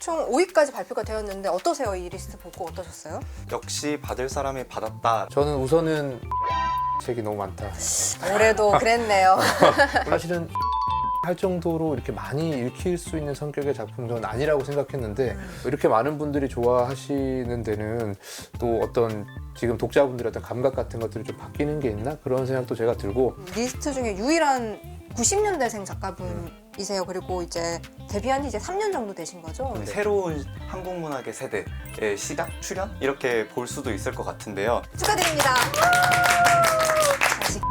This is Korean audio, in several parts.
총 5위까지 발표가 되었는데 어떠세요? 이 리스트 보고 어떠셨어요? 역시 받을 사람이 받았다. 저는 우선은 책이 너무 많다. 올해도 그랬네요. 사실은 할 정도로 이렇게 많이 읽힐 수 있는 성격의 작품은 저는 아니라고 생각했는데 이렇게 많은 분들이 좋아하시는 데는 또 어떤 지금 독자분들의 어떤 감각 같은 것들이 좀 바뀌는 게 있나? 그런 생각도 제가 들고 리스트 중에 유일한 90년대생 작가분이세요. 그리고 이제 데뷔한 지 이제 3년 정도 되신 거죠? 새로운 한국 문학의 세대의 시작, 출현? 이렇게 볼 수도 있을 것 같은데요. 축하드립니다. 다시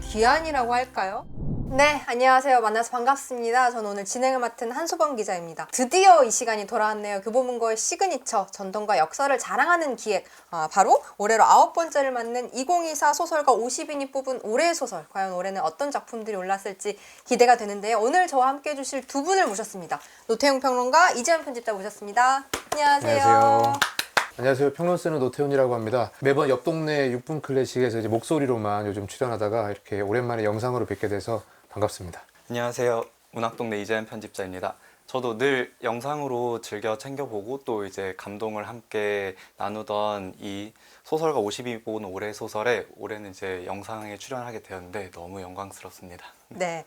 기한이라고 할까요? 네, 안녕하세요. 만나서 반갑습니다. 저는 오늘 진행을 맡은 한소범 기자입니다. 드디어 이 시간이 돌아왔네요. 교보문고의 시그니처, 전통과 역사를 자랑하는 기획. 바로 올해로 9번째를 맞는 2024 소설가 50인이 뽑은 올해의 소설. 과연 올해는 어떤 작품들이 올랐을지 기대가 되는데요. 오늘 저와 함께 해주실 두 분을 모셨습니다. 노태용 평론가, 이재현 편집자 모셨습니다. 안녕하세요. 안녕하세요. 평론 쓰는 노태훈이라고 합니다. 매번 옆 동네 6분 클래식에서 이제 목소리로만 요즘 출연하다가 이렇게 오랜만에 영상으로 뵙게 돼서 반갑습니다. 안녕하세요. 문학동네 이재현 편집자입니다. 저도 늘 영상으로 즐겨 챙겨보고 또 이제 감동을 함께 나누던 이 소설가 50이 본 올해 소설에 올해는 이제 영상에 출연하게 되었는데 너무 영광스럽습니다. 네,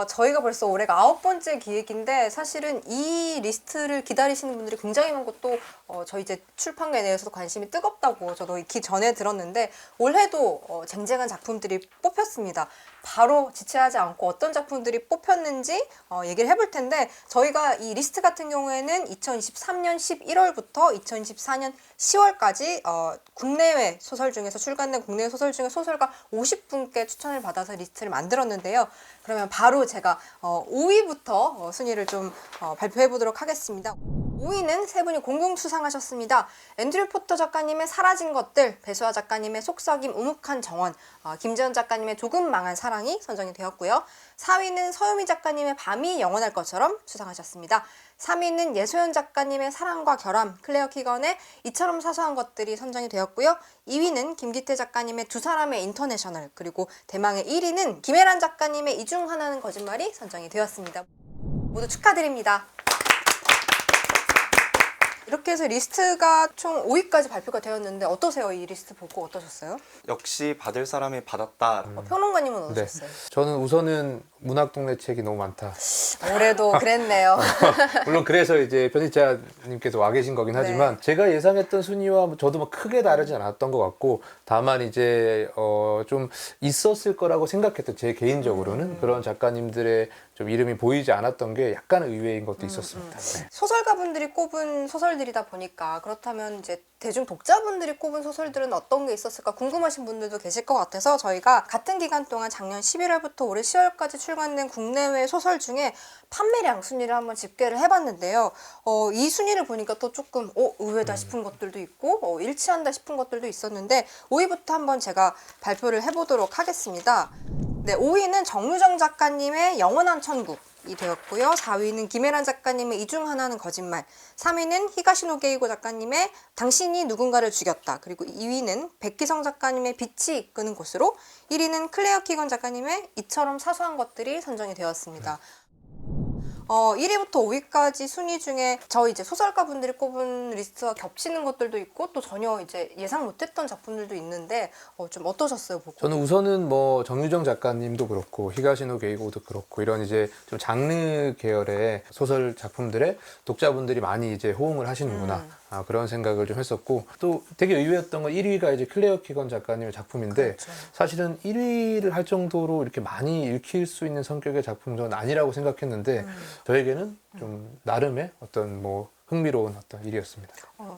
저희가 벌써 올해가 9번째 기획인데 사실은 이 리스트를 기다리시는 분들이 굉장히 많고 또 저희 이제 출판계에 대해서도 관심이 뜨겁다고 저도 익히 전에 들었는데 올해도 쟁쟁한 작품들이 뽑혔습니다. 바로 지체하지 않고 어떤 작품들이 뽑혔는지 얘기를 해볼 텐데 저희가 이 리스트 같은 경우에는 2023년 11월부터 2024년 10월까지 국내외 소설 중에서 출간된 국내외 소설 중에 소설가 50분께 추천을 받아서 리스트를 만들었는데요. 그러면 바로 제가 5위부터 순위를 좀 발표해 보도록 하겠습니다. 5위는 세 분이 공동 수상하셨습니다. 앤드류 포터 작가님의 사라진 것들, 배수아 작가님의 속삭임 우묵한 정원, 김재현 작가님의 조금 망한 사랑이 선정이 되었고요. 4위는 서유미 작가님의 밤이 영원할 것처럼 수상하셨습니다. 3위는 예소연 작가님의 사랑과 결함, 클레어 키건의 이처럼 사소한 것들이 선정이 되었고요. 2위는 김기태 작가님의 두 사람의 인터내셔널, 그리고 대망의 1위는 김혜란 작가님의 이 중 하나는 거짓말이 선정이 되었습니다. 모두 축하드립니다. 이렇게 해서 리스트가 총 5위까지 발표가 되었는데 어떠세요? 이 리스트 보고 어떠셨어요? 역시 받을 사람이 받았다. 평론가님은 어떠셨어요? 저는 우선은 문학동네 책이 너무 많다. 올해도 그랬네요. 물론 그래서 이제 편집자님께서 와 계신 거긴 하지만 네. 제가 예상했던 순위와 저도 뭐 크게 다르지 않았던 것 같고 다만 이제 좀 있었을 거라고 생각했던 제 개인적으로는 그런 작가님들의 좀 이름이 보이지 않았던 게 약간 의외인 것도 있었습니다. 네. 소설가분들이 꼽은 소설들이다 보니까 그렇다면 이제 대중 독자분들이 꼽은 소설들은 어떤 게 있었을까 궁금하신 분들도 계실 것 같아서 저희가 같은 기간 동안 작년 11월부터 올해 10월까지 출간된 국내외 소설 중에 판매량 순위를 한번 집계를 해봤는데요. 이 순위를 보니까 또 조금 의외다 싶은 것들도 있고 일치한다 싶은 것들도 있었는데 5위부터 한번 제가 발표를 해보도록 하겠습니다. 네, 5위는 정유정 작가님의 영원한 천국이 되었고요. 4위는 김혜란 작가님의 이 중 하나는 거짓말, 3위는 히가시노 게이고 작가님의 당신이 누군가를 죽였다, 그리고 2위는 백기성 작가님의 빛이 이끄는 곳으로, 1위는 클레어 키건 작가님의 이처럼 사소한 것들이 선정이 되었습니다. 1위부터 5위까지 순위 중에 저희 이제 소설가 분들이 꼽은 리스트와 겹치는 것들도 있고 또 전혀 이제 예상 못했던 작품들도 있는데 좀 어떠셨어요, 보고? 저는 우선은 뭐 정유정 작가님도 그렇고 히가시노 게이고도 그렇고 이런 이제 좀 장르 계열의 소설 작품들의 독자분들이 많이 이제 호응을 하시는구나. 그런 생각을 좀 했었고 또 되게 의외였던 건 1위가 이제 클레어 키건 작가님의 작품인데 그렇죠. 사실은 1위를 할 정도로 이렇게 많이 읽힐 수 있는 성격의 작품은 저는 아니라고 생각했는데 저에게는 좀 나름의 어떤 뭐 흥미로운 어떤 일이었습니다.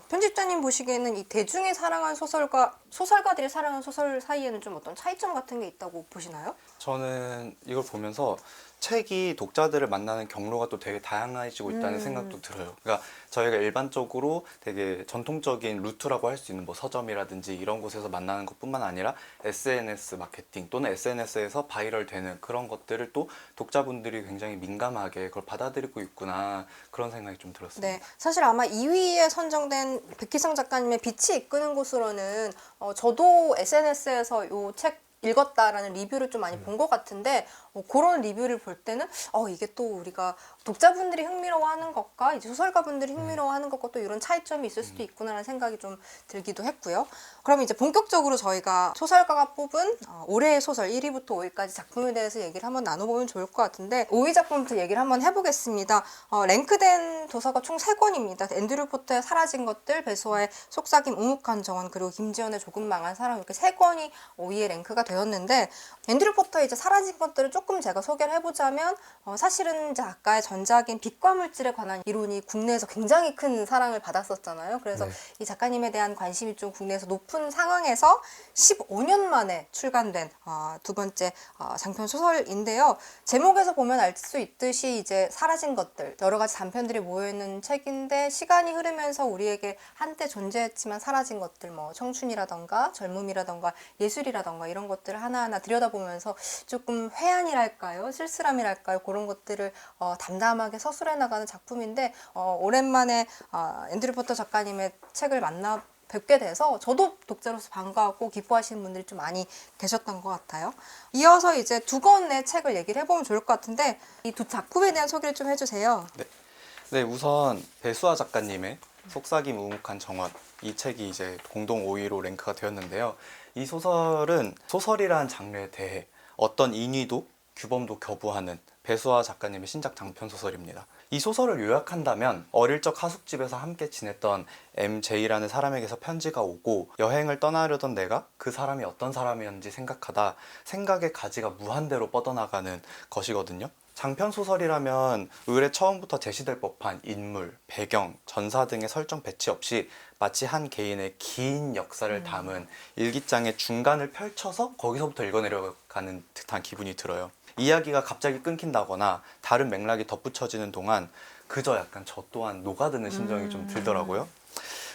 편집자님 보시기에는 이 대중이 사랑한 소설가들이 사랑한 소설 사이에는 좀 어떤 차이점 같은 게 있다고 보시나요? 저는 이걸 보면서 책이 독자들을 만나는 경로가 또 되게 다양해지고 있다는 생각도 들어요. 그러니까 저희가 일반적으로 되게 전통적인 루트라고 할 수 있는 뭐 서점이라든지 이런 곳에서 만나는 것뿐만 아니라 SNS 마케팅 또는 SNS에서 바이럴 되는 그런 것들을 또 독자분들이 굉장히 민감하게 그걸 받아들이고 있구나 그런 생각이 좀 들었습니다. 네, 사실 아마 2위에 선정된 백희성 작가님의 빛이 이끄는 곳으로는 저도 SNS에서 이 책 읽었다라는 리뷰를 좀 많이 본 것 같은데 그런 리뷰를 볼 때는 이게 또 우리가 독자분들이 흥미로워하는 것과 이제 소설가분들이 흥미로워하는 것과 또 이런 차이점이 있을 수도 있구나라는 생각이 좀 들기도 했고요. 그럼 이제 본격적으로 저희가 소설가가 뽑은 올해의 소설 1위부터 5위까지 작품에 대해서 얘기를 한번 나눠보면 좋을 것 같은데 5위 작품부터 얘기를 한번 해보겠습니다. 랭크된 도서가 총 3권입니다. 앤드류 포터의 사라진 것들, 배수아의 속삭임 우묵한 정원, 그리고 김지연의 조금 망한 사랑, 이렇게 3권이 5위에 랭크가 되었는데 앤드류 포터의 이제 사라진 것들을 조금 제가 소개를 해보자면 사실은 작가의 전작인 빛과 물질에 관한 이론이 국내에서 굉장히 큰 사랑을 받았었잖아요. 그래서 네. 이 작가님에 대한 관심이 좀 국내에서 높은 상황에서 15년 만에 출간된 두 번째 장편 소설인데요. 제목에서 보면 알 수 있듯이 이제 사라진 것들, 여러 가지 단편들이 모여있는 책인데 시간이 흐르면서 우리에게 한때 존재했지만 사라진 것들, 뭐 청춘이라던가 젊음이라던가 예술이라던가 이런 것들을 하나하나 들여다보면서 조금 회한이랄까요? 쓸쓸함이랄까요? 그런 것들을 담담하게 서술해 나가는 작품인데 오랜만에 앤드류 포터 작가님의 책을 만나 뵙게 돼서 저도 독자로서 반가웠고 기뻐하시는 분들이 좀 많이 계셨던 것 같아요. 이어서 이제 2권의 책을 얘기를 해보면 좋을 것 같은데 이 두 작품에 대한 소개를 좀 해주세요. 네, 우선 배수아 작가님의 속삭임 우묵한 정원, 이 책이 이제 공동 5위로 랭크가 되었는데요. 이 소설은 소설이라는 장르에 대해 어떤 인위도 규범도 거부하는 배수아 작가님의 신작 장편 소설입니다. 이 소설을 요약한다면 어릴 적 하숙집에서 함께 지냈던 MJ라는 사람에게서 편지가 오고 여행을 떠나려던 내가 그 사람이 어떤 사람이었는지 생각하다 생각의 가지가 무한대로 뻗어나가는 것이거든요. 장편 소설이라면 의뢰 처음부터 제시될 법한 인물, 배경, 전사 등의 설정 배치 없이 마치 한 개인의 긴 역사를 담은 일기장의 중간을 펼쳐서 거기서부터 읽어내려가는 듯한 기분이 들어요. 이야기가 갑자기 끊긴다거나 다른 맥락이 덧붙여지는 동안 그저 약간 저 또한 녹아드는 심정이 좀 들더라고요.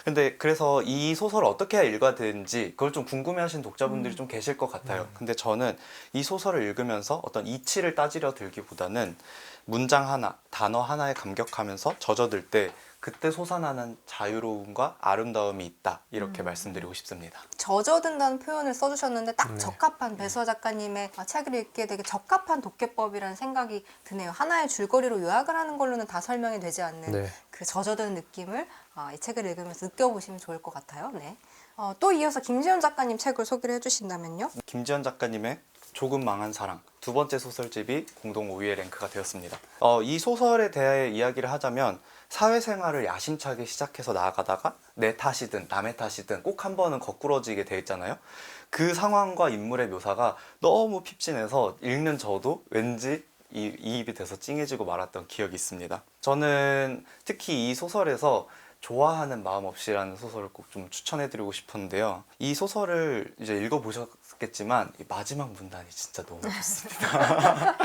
근데 그래서 이 소설을 어떻게 해야 읽어야 되는지 그걸 좀 궁금해하시는 독자분들이 좀 계실 것 같아요. 근데 저는 이 소설을 읽으면서 어떤 이치를 따지려 들기보다는 문장 하나, 단어 하나에 감격하면서 젖어들 때 그때 솟아나는 자유로움과 아름다움이 있다, 이렇게 말씀드리고 싶습니다. 젖어든다는 표현을 써주셨는데 딱 네. 적합한 배수아 작가님의 책을 읽기에 되게 적합한 독해법이라는 생각이 드네요. 하나의 줄거리로 요약을 하는 걸로는 다 설명이 되지 않는 네. 그 젖어드는 느낌을 이 책을 읽으면서 느껴보시면 좋을 것 같아요. 네. 또 이어서 김지연 작가님 책을 소개를 해주신다면요. 김지연 작가님의 조금 망한 사랑, 두 번째 소설집이 공동 5위에 랭크가 되었습니다. 이 소설에 대해 이야기를 하자면 사회생활을 야심차게 시작해서 나아가다가 내 탓이든 남의 탓이든 꼭 한 번은 거꾸러지게 돼 있잖아요. 그 상황과 인물의 묘사가 너무 핍진해서 읽는 저도 왠지 이입이 돼서 찡해지고 말았던 기억이 있습니다. 저는 특히 이 소설에서 좋아하는 마음 없이라는 소설을 꼭 좀 추천해드리고 싶었는데요. 이 소설을 이제 읽어보셨겠지만 이 마지막 문단이 진짜 너무 좋습니다.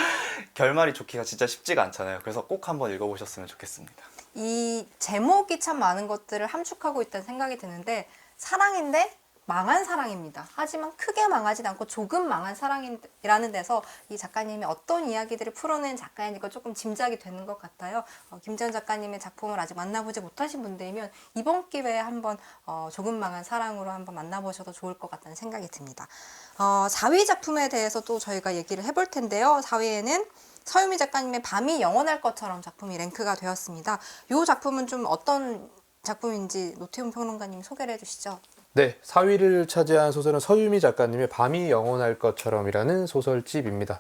결말이 좋기가 진짜 쉽지가 않잖아요. 그래서 꼭 한번 읽어보셨으면 좋겠습니다. 이 제목이 참 많은 것들을 함축하고 있다는 생각이 드는데 사랑인데 망한 사랑입니다. 하지만 크게 망하진 않고 조금 망한 사랑이라는 데서 이 작가님이 어떤 이야기들을 풀어낸 작가인지가 조금 짐작이 되는 것 같아요. 김지연 작가님의 작품을 아직 만나보지 못하신 분들이면 이번 기회에 한번 조금 망한 사랑으로 한번 만나보셔도 좋을 것 같다는 생각이 듭니다. 4위 작품에 대해서 또 저희가 얘기를 해볼 텐데요. 4위에는 서유미 작가님의 밤이 영원할 것처럼 작품이 랭크가 되었습니다. 이 작품은 좀 어떤 작품인지 노태훈 평론가님 소개를 해주시죠. 네, 4위를 차지한 소설은 서유미 작가님의 밤이 영원할 것처럼이라는 소설집입니다.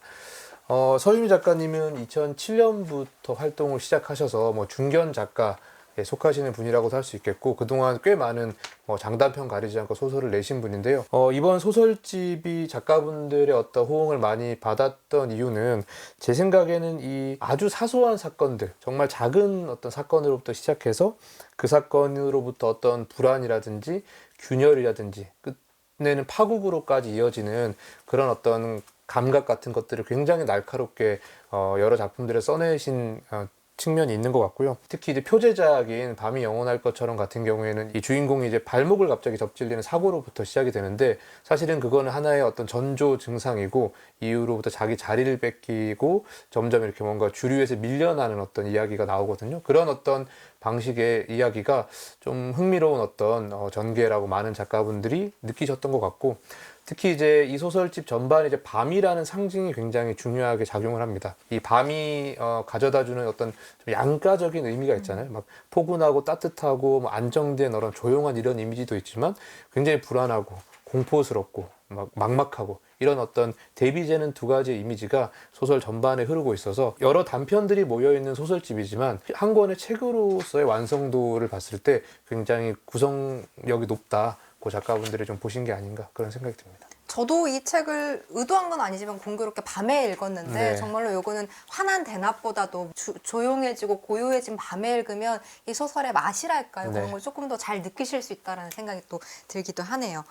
서유미 작가님은 2007년부터 활동을 시작하셔서 중견 작가에 속하시는 분이라고도 할 수 있겠고 그동안 꽤 많은 장단편 가리지 않고 소설을 내신 분인데요. 이번 소설집이 작가분들의 어떤 호응을 많이 받았던 이유는 제 생각에는 이 아주 사소한 사건들, 정말 작은 어떤 사건으로부터 시작해서 그 사건으로부터 어떤 불안이라든지 균열이라든지 끝내는 파국으로까지 이어지는 그런 어떤 감각 같은 것들을 굉장히 날카롭게 여러 작품들에 써내신 측면이 있는 것 같고요. 특히 이제 표제작인 밤이 영원할 것처럼 같은 경우에는 이 주인공이 이제 발목을 갑자기 접질리는 사고로부터 시작이 되는데 사실은 그거는 하나의 어떤 전조 증상이고 이후로부터 자기 자리를 뺏기고 점점 이렇게 뭔가 주류에서 밀려나는 어떤 이야기가 나오거든요. 그런 어떤 방식의 이야기가 좀 흥미로운 어떤 전개라고 많은 작가분들이 느끼셨던 것 같고 특히 이제 이 소설집 전반에 이제 밤이라는 상징이 굉장히 중요하게 작용을 합니다. 이 밤이 가져다주는 어떤 좀 양가적인 의미가 있잖아요. 막 포근하고 따뜻하고 뭐 안정된 그런 조용한 이런 이미지도 있지만 굉장히 불안하고 공포스럽고 막 막막하고 이런 어떤 대비되는 두 가지의 이미지가 소설 전반에 흐르고 있어서 여러 단편들이 모여있는 소설집이지만 한 권의 책으로서의 완성도를 봤을 때 굉장히 구성력이 높다고 작가분들이 좀 보신 게 아닌가 그런 생각이 듭니다. 저도 이 책을 의도한 건 아니지만 공교롭게 밤에 읽었는데 네. 정말로 요거는 환한 대낮보다도 조용해지고 고요해진 밤에 읽으면 이 소설의 맛이랄까요? 네. 그런 걸 조금 더 잘 느끼실 수 있다는 생각이 또 들기도 하네요.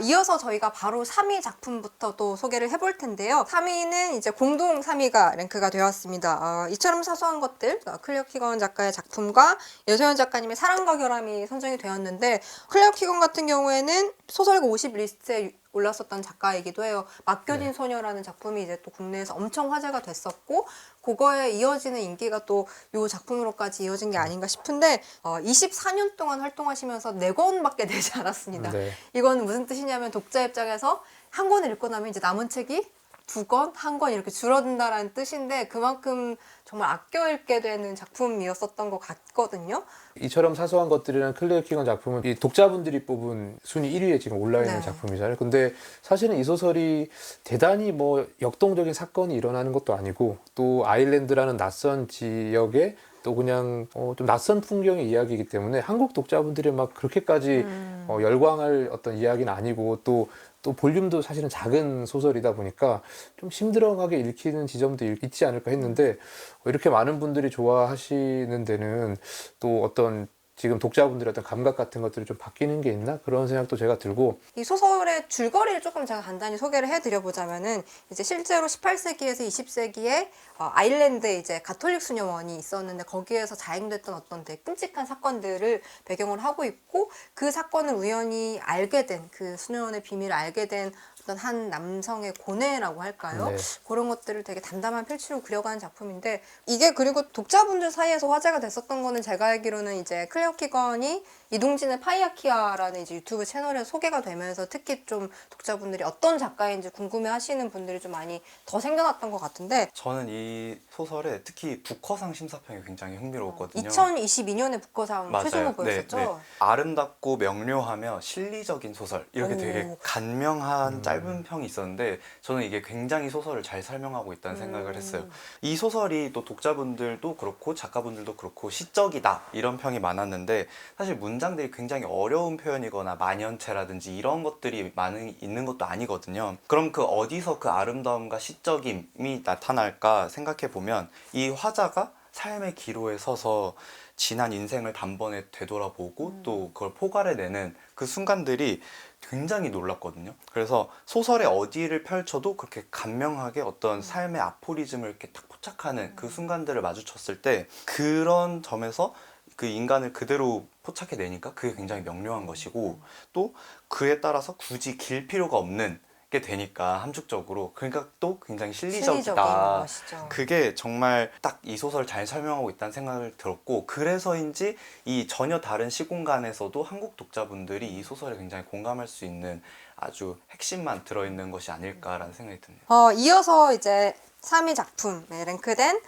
이어서 저희가 바로 3위 작품부터 또 소개를 해볼 텐데요. 3위는 이제 공동 3위가 랭크가 되었습니다. 이처럼 사소한 것들, 클레어 키건 작가의 작품과 여소연 작가님의 사랑과 결함이 선정이 되었는데 클레어 키건 같은 경우에는 소설가 50 리스트에 올랐었던 작가이기도 해요. 맡겨진 소녀라는 작품이 이제 또 국내에서 엄청 화제가 됐었고 그거에 이어지는 인기가 또 이 작품으로까지 이어진 게 아닌가 싶은데 24년 동안 활동하시면서 4권밖에 내지 않았습니다. 네. 이건 무슨 뜻이냐면 독자 입장에서 한 권을 읽고 나면 이제 남은 책이 2권, 1권 이렇게 줄어든다라는 뜻인데 그만큼 정말 아껴 읽게 되는 작품이었었던 것 같거든요. 이처럼 사소한 것들이라는 클레어 키건 작품은 이 독자분들이 뽑은 순위 1위에 지금 올라있는 네. 작품이잖아요. 근데 사실은 이 소설이 대단히 뭐 역동적인 사건이 일어나는 것도 아니고 또 아일랜드라는 낯선 지역에 또 그냥 좀 낯선 풍경의 이야기이기 때문에 한국 독자분들이 막 그렇게까지 열광할 어떤 이야기는 아니고 또 볼륨도 사실은 작은 소설이다 보니까 좀 심드렁하게 읽히는 지점도 있지 않을까 했는데 이렇게 많은 분들이 좋아하시는 데는 또 어떤 지금 독자분들의 어떤 감각 같은 것들이 좀 바뀌는 게 있나 그런 생각도 제가 들고 이 소설의 줄거리를 조금 제가 간단히 소개를 해드려보자면은 이제 실제로 18세기에서 20세기에 아일랜드에 이제 가톨릭 수녀원이 있었는데 거기에서 자행됐던 어떤 되게 끔찍한 사건들을 배경으로 하고 있고 그 사건을 우연히 알게 된 그 수녀원의 비밀을 알게 된 어떤 한 남성의 고뇌라고 할까요? 네. 그런 것들을 되게 담담한 필치로 그려가는 작품인데 이게 그리고 독자분들 사이에서 화제가 됐었던 거는 제가 알기로는 이제 클레어 키건이 이동진의 파이아키아라는 이제 유튜브 채널에 소개가 되면서 특히 좀 독자분들이 어떤 작가인지 궁금해하시는 분들이 좀 많이 더 생겨났던 것 같은데 저는 이 소설에 특히 북커상 심사평이 굉장히 흥미로웠거든요. 2022년에 북커상 최종 후보였었죠. 네. 아름답고 명료하며 실리적인 소설 이렇게 오. 되게 간명한 짧은 평이 있었는데 저는 이게 굉장히 소설을 잘 설명하고 있다는 생각을 했어요. 이 소설이 또 독자분들도 그렇고 작가분들도 그렇고 시적이다 이런 평이 많았는데 사실 문장들이 굉장히 어려운 표현이거나 만연체라든지 이런 것들이 많이 있는 것도 아니거든요. 그럼 그 어디서 그 아름다움과 시적임이 나타날까 생각해 보면 이 화자가 삶의 기로에 서서 지난 인생을 단번에 되돌아보고 또 그걸 포괄해내는 그 순간들이 굉장히 놀랐거든요. 그래서 소설의 어디를 펼쳐도 그렇게 간명하게 어떤 삶의 아포리즘을 이렇게 딱 포착하는 그 순간들을 마주쳤을 때 그런 점에서 그 인간을 그대로 포착해내니까 그게 굉장히 명료한 것이고 또 그에 따라서 굳이 길 필요가 없는 게 되니까 함축적으로 그러니까 또 굉장히 실리적이다. 것이죠. 그게 정말 딱 이 소설을 잘 설명하고 있다는 생각을 들었고 그래서인지 이 전혀 다른 시공간에서도 한국 독자분들이 이 소설에 굉장히 공감할 수 있는 아주 핵심만 들어있는 것이 아닐까라는 생각이 듭니다. 이어서 이제 3위 작품에 랭크된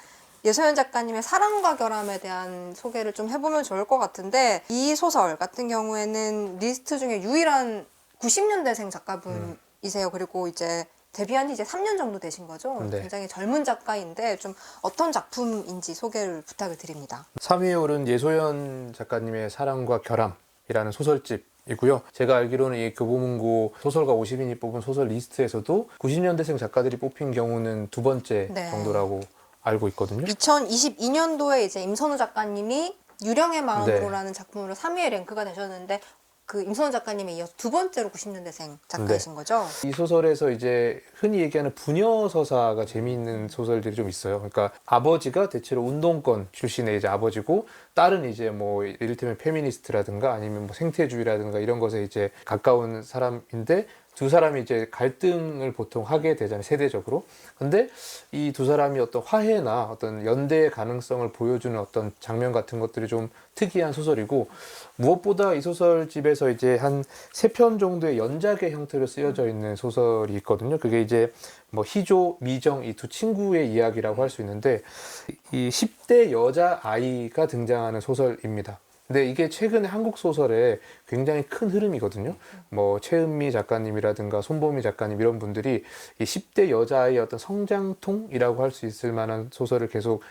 여소연 작가님의 사랑과 결함에 대한 소개를 좀 해보면 좋을 것 같은데 이 소설 같은 경우에는 리스트 중에 유일한 90년대생 작가분이세요. 그리고 이제 데뷔한 지 이제 3년 정도 되신 거죠. 네. 굉장히 젊은 작가인데 좀 어떤 작품인지 소개를 부탁을 드립니다. 3위에 오른 예소연 작가님의 사랑과 결함이라는 소설집이고요. 제가 알기로는 이 교보문고 소설가 50인이 뽑은 소설 리스트에서도 90년대생 작가들이 뽑힌 경우는 2번째 네. 정도라고 알고 있거든요. 2022년도에 이제 임선우 작가님이 유령의 마음으로라는 네. 작품으로 3위에 랭크가 되셨는데 그 임선우 작가님에 이어서 2번째로 90년대생 작가이신 네. 거죠? 이 소설에서 이제 흔히 얘기하는 부녀 서사가 재미있는 소설들이 좀 있어요. 그러니까 아버지가 대체로 운동권 출신의 이제 아버지고 딸은 이제 뭐 이를테면 페미니스트라든가 아니면 뭐 생태주의라든가 이런 것에 이제 가까운 사람인데 두 사람이 이제 갈등을 보통 하게 되잖아요, 세대적으로. 근데 이 두 사람이 어떤 화해나 어떤 연대의 가능성을 보여주는 어떤 장면 같은 것들이 좀 특이한 소설이고, 무엇보다 이 소설집에서 이제 한 3편 정도의 연작의 형태로 쓰여져 있는 소설이 있거든요. 그게 이제 뭐 희조, 미정 이 두 친구의 이야기라고 할 수 있는데, 이 10대 여자 아이가 등장하는 소설입니다. 근데 이게 최근에 한국 소설에 굉장히 큰 흐름이거든요. 뭐 최은미 작가님이라든가 손보미 작가님 이런 분들이 이 10대 여자아이의 어떤 성장통이라고 할 수 있을 만한 소설을 계속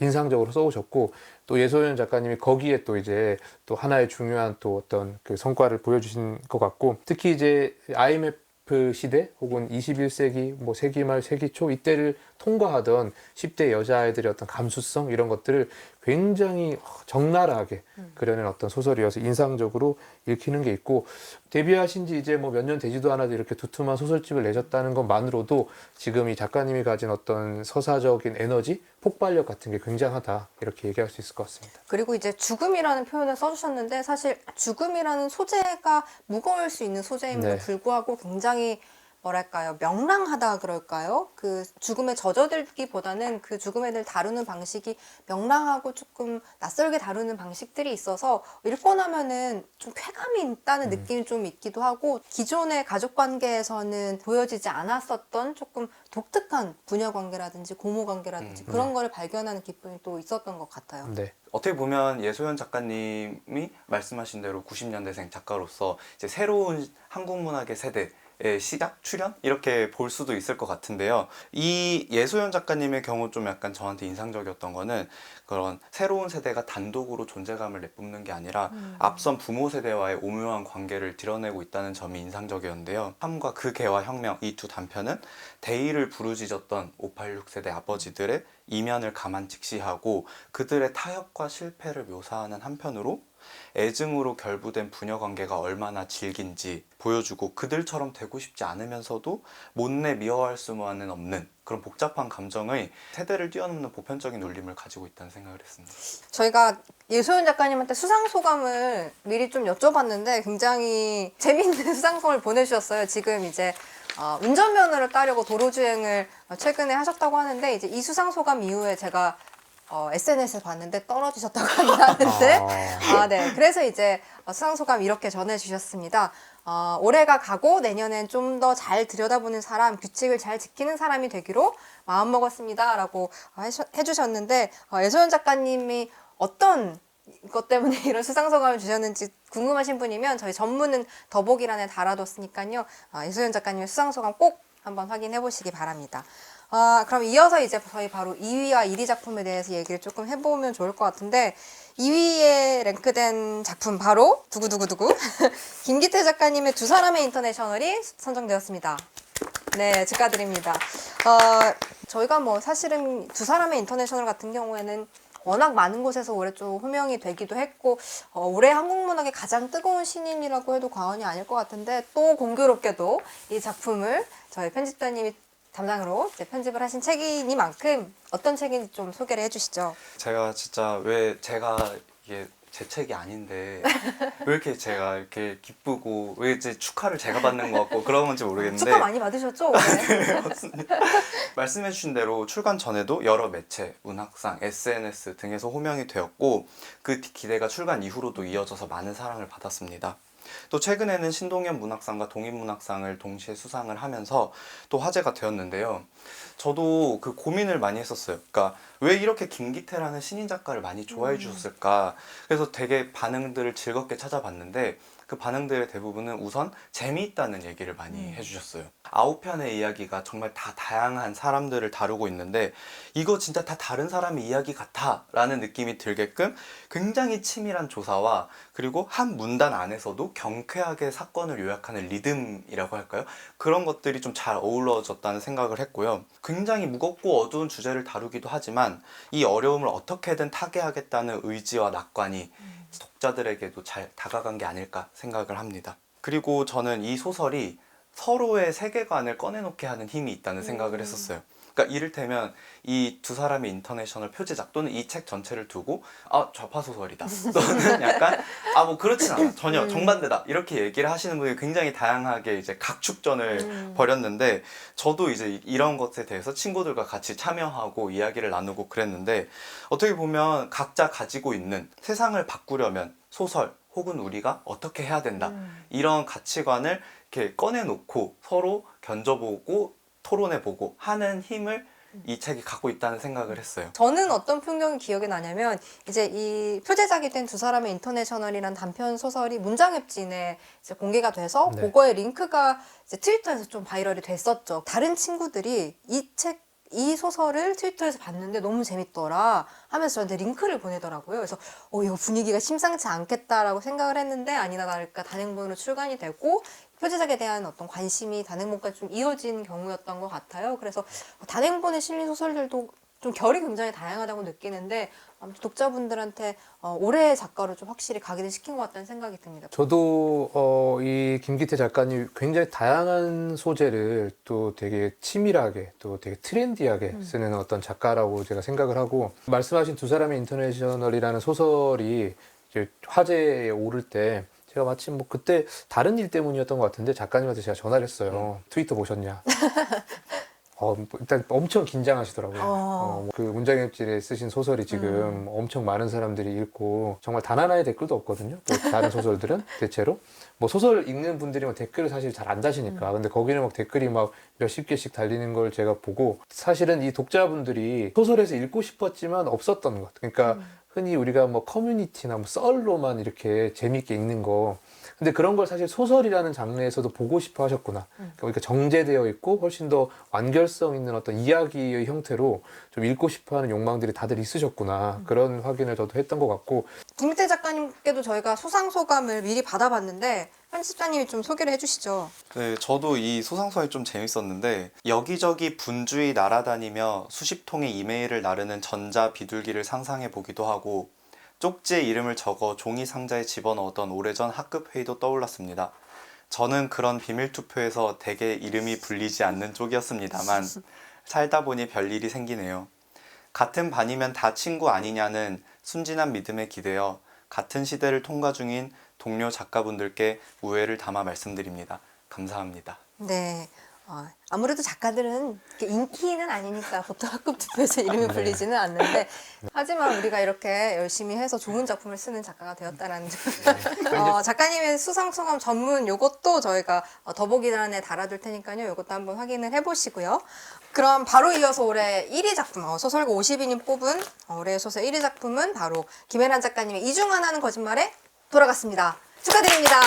인상적으로 써오셨고, 또 예소연 작가님이 거기에 또 이제 또 하나의 중요한 또 어떤 그 성과를 보여주신 것 같고, 특히 이제 IMF 시대 혹은 21세기 뭐 세기 말 세기 초 이때를 통과하던 10대 여자아이들의 어떤 감수성 이런 것들을 굉장히 적나라하게 그려낸 어떤 소설이어서 인상적으로 읽히는 게 있고, 데뷔하신 지 이제 뭐 몇 년 되지도 않아도 이렇게 두툼한 소설집을 내셨다는 것만으로도 지금 이 작가님이 가진 어떤 서사적인 에너지, 폭발력 같은 게 굉장하다 이렇게 얘기할 수 있을 것 같습니다. 그리고 이제 죽음이라는 표현을 써주셨는데 사실 죽음이라는 소재가 무거울 수 있는 소재임에도 네. 불구하고 굉장히 뭐랄까요, 명랑하다 그럴까요? 그 죽음에 젖어들기보다는 그 죽음에 대해 다루는 방식이 명랑하고 조금 낯설게 다루는 방식들이 있어서 읽고 나면은 좀 쾌감이 있다는 느낌이 좀 있기도 하고, 기존의 가족 관계에서는 보여지지 않았었던 조금 독특한 부녀 관계라든지 고모 관계라든지 그런 거를 발견하는 기쁨이 또 있었던 것 같아요. 네. 어떻게 보면 예소연 작가님이 말씀하신 대로 90년대생 작가로서 이제 새로운 한국 문학의 세대의 시작, 출현? 이렇게 볼 수도 있을 것 같은데요. 이 예소연 작가님의 경우 좀 약간 저한테 인상적이었던 거는 그런 새로운 세대가 단독으로 존재감을 내뿜는 게 아니라 앞선 부모 세대와의 오묘한 관계를 드러내고 있다는 점이 인상적이었는데요. 삶과 그 개와 혁명, 이 두 단편은 대의를 부르짖었던 586 세대 아버지들의 이면을 가만 직시하고 그들의 타협과 실패를 묘사하는 한편으로 애증으로 결부된 부녀 관계가 얼마나 질긴지 보여주고, 그들처럼 되고 싶지 않으면서도 못내 미워할 수만은 없는 그런 복잡한 감정의 세대를 뛰어넘는 보편적인 울림을 가지고 있다는 생각을 했습니다. 저희가 예소연 작가님한테 수상소감을 미리 좀 여쭤봤는데 굉장히 재미있는 수상소감을 보내주셨어요. 지금 이제 운전면허를 따려고 도로주행을 최근에 하셨다고 하는데, 이제 이 수상소감 이후에 제가 SNS에 봤는데 떨어지셨다고 하는데, 네. 그래서 이제 수상소감 이렇게 전해주셨습니다. 올해가 가고 내년엔 좀 더 잘 들여다보는 사람, 규칙을 잘 지키는 사람이 되기로 마음먹었습니다. 라고 해주셨는데, 예소연 작가님이 어떤 것 때문에 이런 수상소감을 주셨는지 궁금하신 분이면 저희 전문은 더보기란에 달아뒀으니까요. 예소연 작가님의 수상소감 꼭 한번 확인해 보시기 바랍니다. 그럼 이어서 이제 저희 바로 2위와 1위 작품에 대해서 얘기를 조금 해보면 좋을 것 같은데, 2위에 랭크된 작품 바로 두구두구두구 김기태 작가님의 두 사람의 인터내셔널이 선정되었습니다. 네, 축하드립니다. 저희가 뭐 사실은 두 사람의 인터내셔널 같은 경우에는 워낙 많은 곳에서 올해 좀 호명이 되기도 했고, 올해 한국 문학의 가장 뜨거운 신인이라고 해도 과언이 아닐 것 같은데, 또 공교롭게도 이 작품을 저희 편집자님이 담당으로 이제 편집을 하신 책이니만큼 어떤 책인지 좀 소개를 해주시죠. 제가 진짜 왜 제가 이게 제 책이 아닌데 왜 이렇게 제가 이렇게 기쁘고 왜 이제 축하를 제가 받는 것 같고 그런 건지 모르겠는데, 축하 많이 받으셨죠? 네, 맞습니다. 말씀해 주신 대로 출간 전에도 여러 매체, 문학상, SNS 등에서 호명이 되었고, 그 기대가 출간 이후로도 이어져서 많은 사랑을 받았습니다. 또 최근에는 신동엽 문학상과 독립문학상을 동시에 수상을 하면서 또 화제가 되었는데요. 저도 그 고민을 많이 했었어요. 그러니까 왜 이렇게 김기태라는 신인 작가를 많이 좋아해 주셨을까? 그래서 되게 반응들을 즐겁게 찾아봤는데, 그 반응들의 대부분은 우선 재미있다는 얘기를 많이 해주셨어요. 9편의 이야기가 정말 다 다양한 사람들을 다루고 있는데 이거 진짜 다 다른 사람의 이야기 같아 라는 느낌이 들게끔 굉장히 치밀한 조사와, 그리고 한 문단 안에서도 경쾌하게 사건을 요약하는 리듬이라고 할까요? 그런 것들이 좀 잘 어우러졌다는 생각을 했고요. 굉장히 무겁고 어두운 주제를 다루기도 하지만 이 어려움을 어떻게든 타개하겠다는 의지와 낙관이 독자들에게도 잘 다가간 게 아닐까 생각을 합니다. 그리고 저는 이 소설이 서로의 세계관을 꺼내놓게 하는 힘이 있다는 생각을 했었어요. 그러니까 이를테면 이 두 사람의 인터내셔널 표제작 또는 이 책 전체를 두고 좌파 소설이다 또는 약간 아, 뭐 그렇진 않아. 전혀 정반대다. 이렇게 얘기를 하시는 분이 굉장히 다양하게 이제 각축전을 벌였는데, 저도 이제 이런 것에 대해서 친구들과 같이 참여하고 이야기를 나누고 그랬는데, 어떻게 보면 각자 가지고 있는 세상을 바꾸려면 소설 혹은 우리가 어떻게 해야 된다. 이런 가치관을 이렇게 꺼내놓고 서로 견져보고 토론해보고 하는 힘을 이 책이 갖고 있다는 생각을 했어요. 저는 어떤 풍경이 기억이 나냐면 이제 이 표제작이 된 두 사람의 인터내셔널이란 단편 소설이 문장웹진에 이제 공개가 돼서 네. 그거의 링크가 이제 트위터에서 좀 바이럴이 됐었죠. 다른 친구들이 이 소설을 트위터에서 봤는데 너무 재밌더라 하면서 저한테 링크를 보내더라고요. 그래서 이거 분위기가 심상치 않겠다라고 생각을 했는데 아니나 다를까 단행본으로 출간이 되고 표제작에 대한 어떤 관심이 단행본까지 좀 이어진 경우였던 것 같아요. 그래서 단행본에 실린 소설들도 좀 결이 굉장히 다양하다고 느끼는데 아무튼 독자분들한테 올해의 작가로 좀 확실히 각인을 시킨 것 같다는 생각이 듭니다. 저도 이 김기태 작가님 굉장히 다양한 소재를 또 되게 치밀하게 또 되게 트렌디하게 쓰는 어떤 작가라고 제가 생각을 하고, 말씀하신 두 사람의 인터내셔널이라는 소설이 이제 화제에 오를 때 제가 마침 뭐 그때 다른 일 때문이었던 것 같은데 작가님한테 제가 전화를 했어요. 트위터 보셨냐? 일단 엄청 긴장하시더라고요. 그 문장앱질에 쓰신 소설이 지금 엄청 많은 사람들이 읽고 정말 단 하나의 댓글도 없거든요. 또 다른 소설들은 대체로 뭐 소설 읽는 분들이 뭐 댓글을 사실 잘 안 다시니까. 근데 거기는 막 댓글이 막 몇십 개씩 달리는 걸 제가 보고, 사실은 이 독자분들이 소설에서 읽고 싶었지만 없었던 것. 그러니까 흔히 우리가 뭐 커뮤니티나 뭐 썰로만 이렇게 재미있게 읽는 거, 근데 그런 걸 사실 소설이라는 장르에서도 보고 싶어 하셨구나. 그러니까 정제되어 있고 훨씬 더 완결성 있는 어떤 이야기의 형태로 좀 읽고 싶어 하는 욕망들이 다들 있으셨구나. 그런 확인을 저도 했던 것 같고. 김기태 작가님께도 저희가 소상소감을 미리 받아봤는데 편집자님이 좀 소개를 해주시죠. 네, 저도 이 소상소감이 좀 재밌었는데, 여기저기 분주히 날아다니며 수십 통의 이메일을 나르는 전자 비둘기를 상상해 보기도 하고, 쪽지에 이름을 적어 종이 상자에 집어넣었던 오래전 학급 회의도 떠올랐습니다. 저는 그런 비밀 투표에서 대개 이름이 불리지 않는 쪽이었습니다만 살다 보니 별일이 생기네요. 같은 반이면 다 친구 아니냐는 순진한 믿음에 기대어 같은 시대를 통과 중인 동료 작가분들께 우애를 담아 말씀드립니다. 감사합니다. 네. 아무래도 작가들은 이렇게 인기는 아니니까 보통 학급 투표에서 이름이 불리지는 않는데, 하지만 우리가 이렇게 열심히 해서 좋은 작품을 쓰는 작가가 되었다는 점. 작가님의 수상소감 전문 요것도 저희가 더보기란에 달아둘 테니까요. 요것도 한번 확인을 해보시고요. 그럼 바로 이어서 올해 1위 작품, 소설가 50인이 뽑은 올해 소설 1위 작품은 바로 김혜란 작가님의 이중 하나는 거짓말에 돌아갔습니다. 축하드립니다.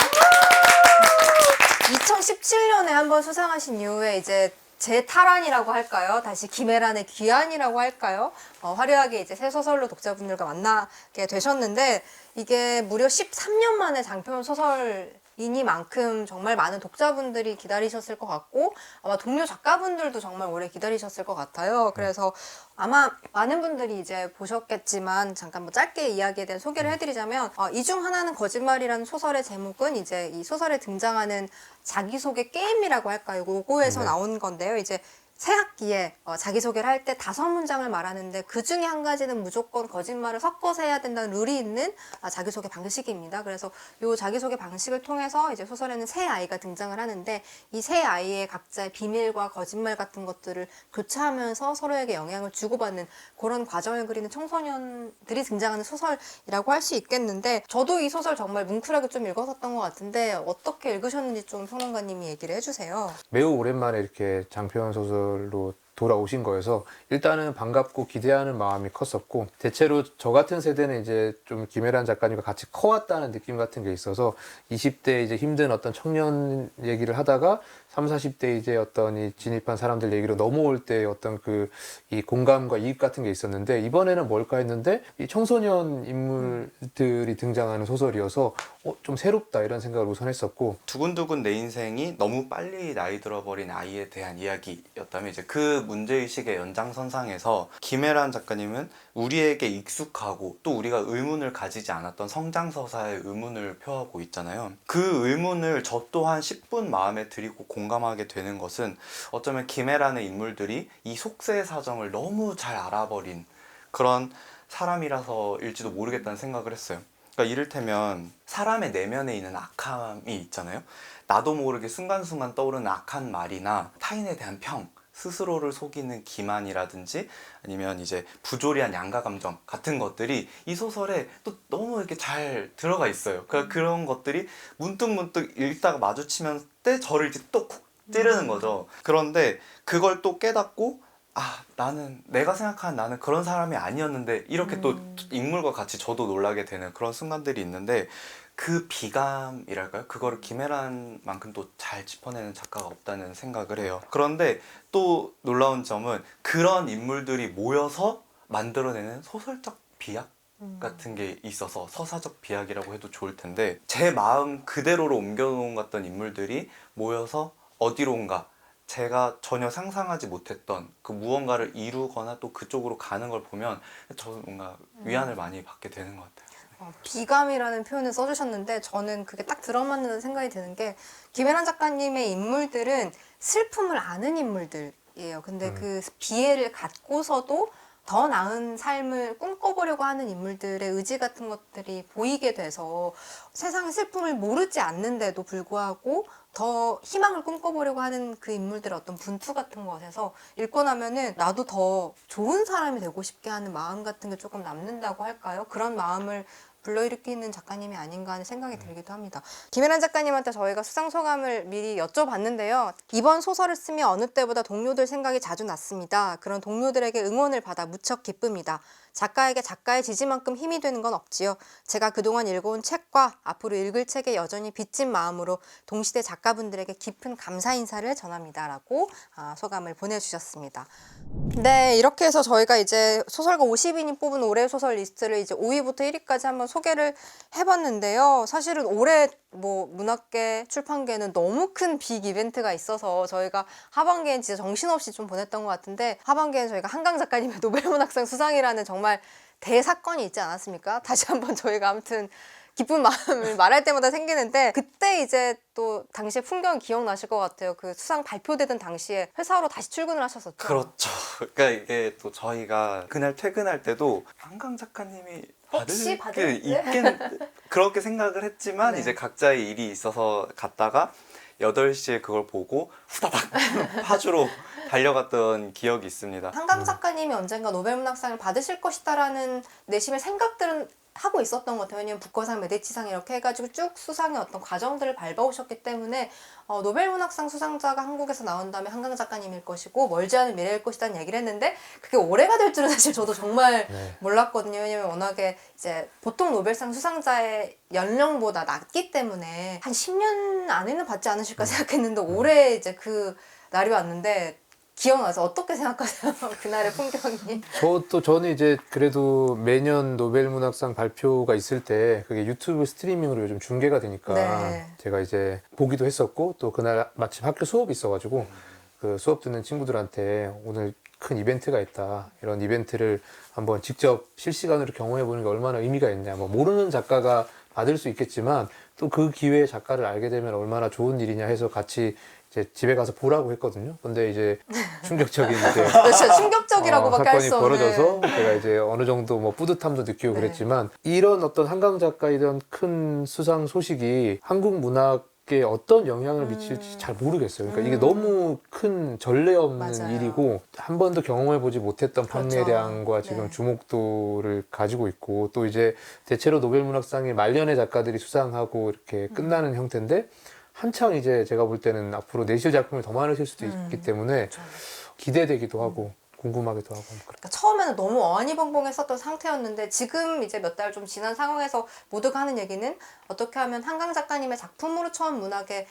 2017년에 한번 수상하신 이후에 이제 재탈환이라고 할까요? 다시 김혜란의 귀환이라고 할까요? 화려하게 이제 새 소설로 독자분들과 만나게 되셨는데, 이게 무려 13년 만에 장편 소설이니만큼 정말 많은 독자분들이 기다리셨을 것 같고, 아마 동료 작가분들도 정말 오래 기다리셨을 것 같아요. 그래서 아마 많은 분들이 이제 보셨겠지만 잠깐 뭐 짧게 이야기에 대한 소개를 해드리자면, 이 중 하나는 거짓말이라는 소설의 제목은 이제 이 소설에 등장하는 자기소개 게임이라고 할까요? 요거에서 나온 건데요. 이제 새 학기에 자기소개를 할 때 5문장을 말하는데 그 중에 한 가지는 무조건 거짓말을 섞어서 해야 된다는 룰이 있는 자기소개 방식입니다. 그래서 이 자기소개 방식을 통해서 이제 소설에는 새 아이가 등장을 하는데, 이 새 아이의 각자의 비밀과 거짓말 같은 것들을 교차하면서 서로에게 영향을 주고받는 그런 과정을 그리는 청소년들이 등장하는 소설이라고 할 수 있겠는데, 저도 이 소설 정말 뭉클하게 좀 읽었었던 것 같은데 어떻게 읽으셨는지 좀 평론가님이 얘기를 해주세요. 매우 오랜만에 이렇게 장편 소설로 돌아오신 거여서 일단은 반갑고 기대하는 마음이 컸었고, 대체로 저 같은 세대는 이제 좀 김혜란 작가님과 같이 커왔다는 느낌 같은 게 있어서 20대 이제 힘든 어떤 청년 얘기를 하다가 30, 40대 이제 어떤 이 진입한 사람들 얘기로 넘어올 때 어떤 이 공감과 이입 같은 게 있었는데, 이번에는 뭘까 했는데 이 청소년 인물들이 등장하는 소설이어서 좀 새롭다 이런 생각을 우선 했었고, 두근두근 내 인생이 너무 빨리 나이 들어버린 아이에 대한 이야기였다면, 이제 그 문제의식의 연장선상에서 김혜란 작가님은 우리에게 익숙하고 또 우리가 의문을 가지지 않았던 성장서사의 의문을 표하고 있잖아요. 그 의문을 저 또한 10분 마음에 들이고 공감하게 되는 것은 어쩌면 김혜란의 인물들이 이 속세 사정을 너무 잘 알아버린 그런 사람이라서일지도 모르겠다는 생각을 했어요. 그러니까 이를테면 사람의 내면에 있는 악함이 있잖아요. 나도 모르게 순간순간 떠오르는 악한 말이나 타인에 대한 평, 스스로를 속이는 기만이라든지 아니면 이제 부조리한 양가 감정 같은 것들이 이 소설에 또 너무 이렇게 잘 들어가 있어요. 그러니까 그런 것들이 문득문득 읽다가 마주치면 때 저를 이제 또 콕 찌르는 거죠. 그런데 그걸 또 깨닫고 나는 내가 생각하는 나는 그런 사람이 아니었는데 이렇게 또 인물과 같이 저도 놀라게 되는 그런 순간들이 있는데 그 비감이랄까요? 그거를 김혜란만큼 또 잘 짚어내는 작가가 없다는 생각을 해요. 그런데 또 놀라운 점은 그런 인물들이 모여서 만들어내는 소설적 비약 같은 게 있어서 서사적 비약이라고 해도 좋을 텐데 제 마음 그대로로 옮겨놓은 같던 인물들이 모여서 어디론가 제가 전혀 상상하지 못했던 그 무언가를 이루거나 또 그쪽으로 가는 걸 보면 저는 뭔가 위안을 많이 받게 되는 것 같아요. 비감이라는 표현을 써주셨는데 저는 그게 딱 들어맞는 생각이 드는 게 김혜란 작가님의 인물들은 슬픔을 아는 인물들이에요. 근데 그 비애를 갖고서도 더 나은 삶을 꿈꿔보려고 하는 인물들의 의지 같은 것들이 보이게 돼서 세상의 슬픔을 모르지 않는데도 불구하고 더 희망을 꿈꿔보려고 하는 그 인물들의 어떤 분투 같은 것에서 읽고 나면은 나도 더 좋은 사람이 되고 싶게 하는 마음 같은 게 조금 남는다고 할까요? 그런 마음을 불러일으키는 작가님이 아닌가 하는 생각이 들기도 합니다. 김혜란 작가님한테 저희가 수상 소감을 미리 여쭤봤는데요. 이번 소설을 쓰며 어느 때보다 동료들 생각이 자주 났습니다. 그런 동료들에게 응원을 받아 무척 기쁩니다. 작가에게 작가의 지지만큼 힘이 되는 건 없지요. 제가 그동안 읽어온 책과 앞으로 읽을 책에 여전히 빚진 마음으로 동시대 작가분들에게 깊은 감사 인사를 전합니다. 라고 소감을 보내주셨습니다. 네, 이렇게 해서 저희가 이제 소설가 50인이 뽑은 올해 소설 리스트를 이제 5위부터 1위까지 한번 소개를 해봤는데요. 사실은 올해 문학계, 출판계는 너무 큰 빅 이벤트가 있어서 저희가 하반기엔 진짜 정신없이 좀 보냈던 것 같은데 하반기엔 저희가 한강 작가님의 노벨문학상 수상이라는 정말 대사건이 있지 않았습니까? 다시 한번 저희가 아무튼 기쁜 마음을 말할 때마다 생기는데 그때 이제 또 당시의 풍경이 기억나실 것 같아요. 그 수상 발표되던 당시에 회사로 다시 출근을 하셨었죠. 그렇죠. 그러니까 이게 또 저희가 그날 퇴근할 때도 한강 작가님이 혹시 받을 게 있긴 그렇게 생각을 했지만 네. 이제 각자의 일이 있어서 갔다가 8시에 그걸 보고 후다닥 파주로 달려갔던 기억이 있습니다. 한강 작가님이 언젠가 노벨문학상을 받으실 것이다라는 내심의 생각들은 하고 있었던 것 같아요. 왜냐면 북커상, 메디치상 이렇게 해가지고 쭉 수상의 어떤 과정들을 밟아오셨기 때문에 노벨문학상 수상자가 한국에서 나온 다음에 한강 작가님일 것이고 멀지 않은 미래일 것이라는 얘기를 했는데 그게 올해가 될 줄은 사실 저도 정말 몰랐거든요. 왜냐면 워낙에 이제 보통 노벨상 수상자의 연령보다 낮기 때문에 한 10년 안에는 받지 않으실까 생각했는데 올해 이제 그 날이 왔는데 기억나서 어떻게 생각하세요? 그날의 풍경이. 저는 이제 그래도 매년 노벨문학상 발표가 있을 때 그게 유튜브 스트리밍으로 요즘 중계가 되니까 네. 제가 이제 보기도 했었고 또 그날 마침 학교 수업이 있어가지고 그 수업 듣는 친구들한테 오늘 큰 이벤트가 있다. 이런 이벤트를 한번 직접 실시간으로 경험해보는 게 얼마나 의미가 있냐. 모르는 작가가 받을 수 있겠지만 또 그 기회에 작가를 알게 되면 얼마나 좋은 일이냐 해서 같이 이제 집에 가서 보라고 했거든요. 근데 이제 충격적인 이제 진짜 충격적이라고밖에 할 사건이 수 없는. 벌어져서 제가 이제 어느 정도 뿌듯함도 느끼고 네. 그랬지만 이런 어떤 한강 작가이던 큰 수상 소식이 한국 문학에 어떤 영향을 미칠지 잘 모르겠어요. 그러니까 이게 너무 큰 전례 없는 맞아요. 일이고 한 번도 경험해 보지 못했던 그렇죠. 판매량과 지금 네. 주목도를 가지고 있고 또 이제 대체로 노벨문학상이 말년에 작가들이 수상하고 이렇게 끝나는 형태인데 한창 이제 제가 볼 때는 앞으로 내실 작품이 더 많으실 수도 있기 때문에 그렇죠. 기대되기도 하고 궁금하기도 하고 그러니까 처음에는 너무 어안이벙벙했었던 상태였는데 지금 이제 몇 달 좀 지난 상황에서 모두가 하는 얘기는 어떻게 하면 한강 작가님의 작품으로 처음 문학에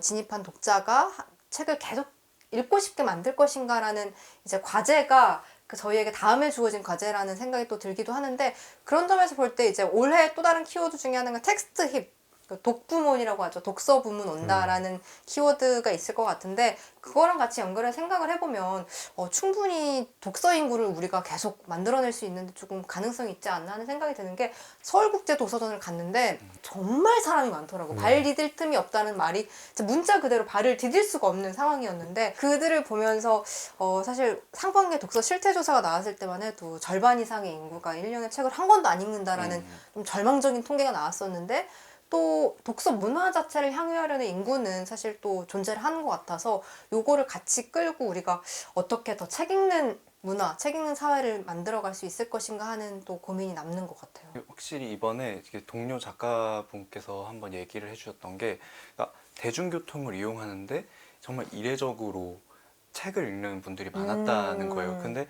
진입한 독자가 책을 계속 읽고 싶게 만들 것인가라는 이제 과제가 저희에게 다음에 주어진 과제라는 생각이 또 들기도 하는데 그런 점에서 볼 때 이제 올해 또 다른 키워드 중에 하나가 텍스트 힙. 그 독부몬이라고 하죠. 독서 부문 온다라는 키워드가 있을 것 같은데 그거랑 같이 연결해 생각을 해보면 충분히 독서 인구를 우리가 계속 만들어낼 수 있는데 조금 가능성이 있지 않나 하는 생각이 드는 게 서울국제도서관을 갔는데 정말 사람이 많더라고. 발 디딜 틈이 없다는 말이 진짜 문자 그대로 발을 디딜 수가 없는 상황이었는데 그들을 보면서 사실 상반기 독서 실태조사가 나왔을 때만 해도 절반 이상의 인구가 1년에 책을 한 권도 안 읽는다라는 좀 절망적인 통계가 나왔었는데 또 독서 문화 자체를 향유하려는 인구는 사실 또 존재를 하는 것 같아서 요거를 같이 끌고 우리가 어떻게 더 책 읽는 문화, 책 읽는 사회를 만들어갈 수 있을 것인가 하는 또 고민이 남는 것 같아요. 확실히 이번에 이게 동료 작가분께서 한번 얘기를 해주셨던 게 그러니까 대중교통을 이용하는데 정말 이례적으로 책을 읽는 분들이 많았다는 거예요. 근데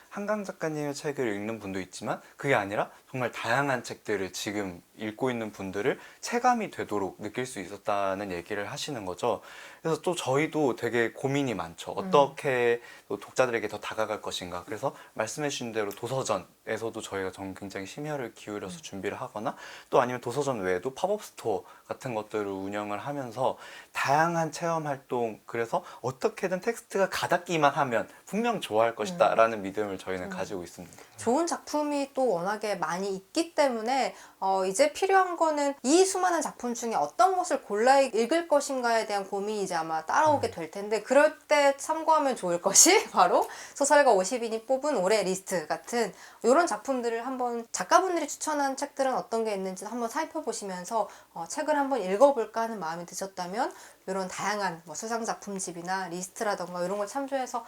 한강 작가님의 책을 읽는 분도 있지만 그게 아니라 정말 다양한 책들을 지금 읽고 있는 분들을 체감이 되도록 느낄 수 있었다는 얘기를 하시는 거죠. 그래서 또 저희도 되게 고민이 많죠. 어떻게 또 독자들에게 더 다가갈 것인가. 그래서 말씀해 주신 대로 도서전에서도 저희가 굉장히 심혈을 기울여서 준비를 하거나 또 아니면 도서전 외에도 팝업 스토어 같은 것들을 운영을 하면서 다양한 체험 활동, 그래서 어떻게든 텍스트가 가닿기만 하면 분명 좋아할 것이다 라는 믿음을 저희는 가지고 있습니다. 좋은 작품이 또 워낙에 많이 있기 때문에 이제 필요한 거는 이 수많은 작품 중에 어떤 것을 골라 읽을 것인가에 대한 고민이 이제 아마 따라오게 될 텐데 그럴 때 참고하면 좋을 것이 바로 소설가 50인이 뽑은 올해 리스트 같은 이런 작품들을 한번 작가분들이 추천한 책들은 어떤 게 있는지 한번 살펴보시면서 책을 한번 읽어볼까 하는 마음이 드셨다면 이런 다양한 수상 작품집이나 리스트라던가 이런 걸 참조해서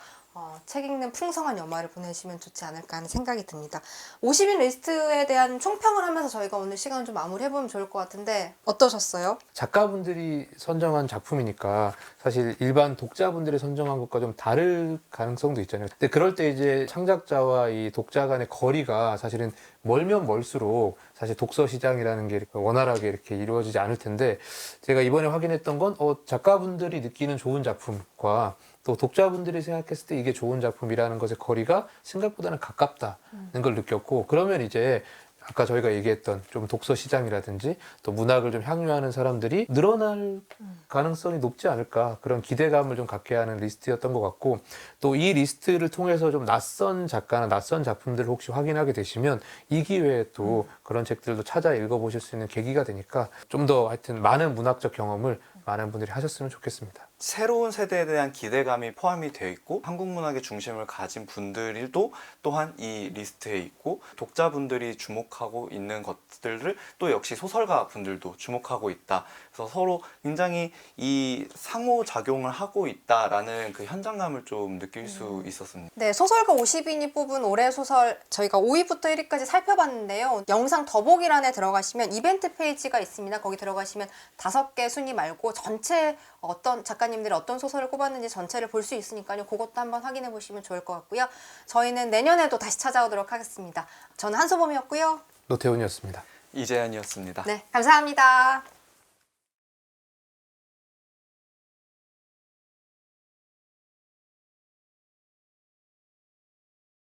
책 읽는 풍성한 연말을 보내시면 좋지 않을까 하는 생각이 듭니다. 50인 리스트에 대한 총평을 하면서 저희가 오늘 시간을 좀 마무리해보면 좋을 것 같은데 어떠셨어요? 작가분들이 선정한 작품이니까 사실 일반 독자분들이 선정한 것과 좀 다를 가능성도 있잖아요. 근데 그럴 때 이제 창작자와 이 독자 간의 거리가 사실은 멀면 멀수록 사실 독서 시장이라는 게 원활하게 이렇게 이루어지지 않을 텐데 제가 이번에 확인했던 건 작가분들이 느끼는 좋은 작품과 또 독자분들이 생각했을 때 이게 좋은 작품이라는 것의 거리가 생각보다는 가깝다는 걸 느꼈고 그러면 이제 아까 저희가 얘기했던 좀 독서 시장이라든지 또 문학을 좀 향유하는 사람들이 늘어날 가능성이 높지 않을까 그런 기대감을 좀 갖게 하는 리스트였던 것 같고 또 이 리스트를 통해서 좀 낯선 작가나 낯선 작품들을 혹시 확인하게 되시면 이 기회에 또 그런 책들도 찾아 읽어보실 수 있는 계기가 되니까 좀 더 하여튼 많은 문학적 경험을 많은 분들이 하셨으면 좋겠습니다. 새로운 세대에 대한 기대감이 포함이 되어 있고 한국 문학의 중심을 가진 분들도 또한 이 리스트에 있고 독자분들이 주목하고 있는 것들을 또 역시 소설가 분들도 주목하고 있다. 그래서 서로 굉장히 이 상호작용을 하고 있다라는 그 현장감을 좀 느낄 수 있었습니다. 네, 소설가 50인이 뽑은 올해 소설 저희가 5위부터 1위까지 살펴봤는데요. 영상 더보기란에 들어가시면 이벤트 페이지가 있습니다. 거기 들어가시면 5개 순위 말고 전체 어떤 작가님들이 어떤 소설을 꼽았는지 전체를 볼 수 있으니까요. 그것도 한번 확인해 보시면 좋을 것 같고요. 저희는 내년에도 다시 찾아오도록 하겠습니다. 저는 한소범이었고요. 노태훈이었습니다. 이재현이었습니다. 네, 감사합니다.